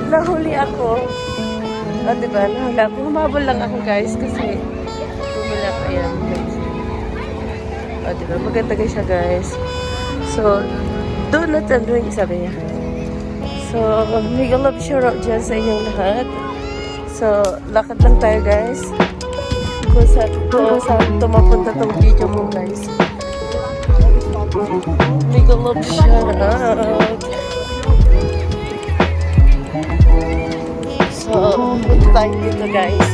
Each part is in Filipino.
Nahuli ako. O, diba? Nahuli ako. Humabol lang ako, guys, kasi bumili ako. Ayan, guys. O, diba? Maganda guys siya, guys. So, donut and drink, sabi niya. So, mega love shoutout dyan sa inyong lahat. So, lakad lang tayo, guys. Kung saan mapunta tong video mo, guys. Mega love shoutout. So, punta tayo dito, guys.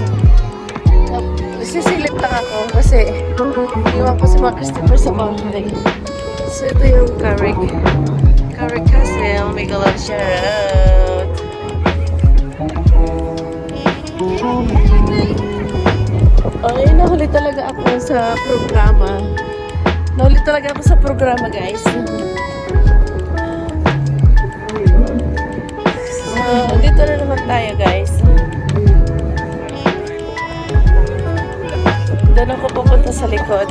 Sisilip lang ako kasi iwan ko si mga customer sa bahay. So, ito yung Carrick. Carrick Castle. Mega love shoutout. Ay, nahuli talaga ako sa programa. Nahuli talaga ako sa programa, guys. Dito na naman tayo, guys. Doon ako pupunta sa likod.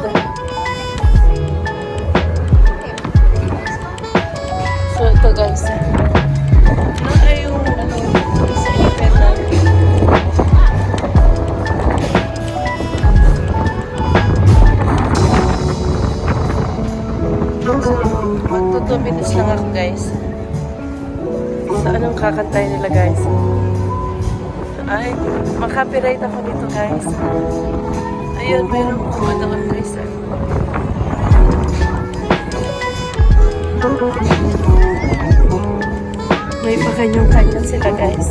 So, ito, guys. Ano yung sa event natin? So, magto 2 minutes lang ako, guys. So, anong kakantay nila, guys? Ay, makapiright ako dito, guys. Ayun, mayroon po doon, guys. May pa kanyang-kanyang sila, guys.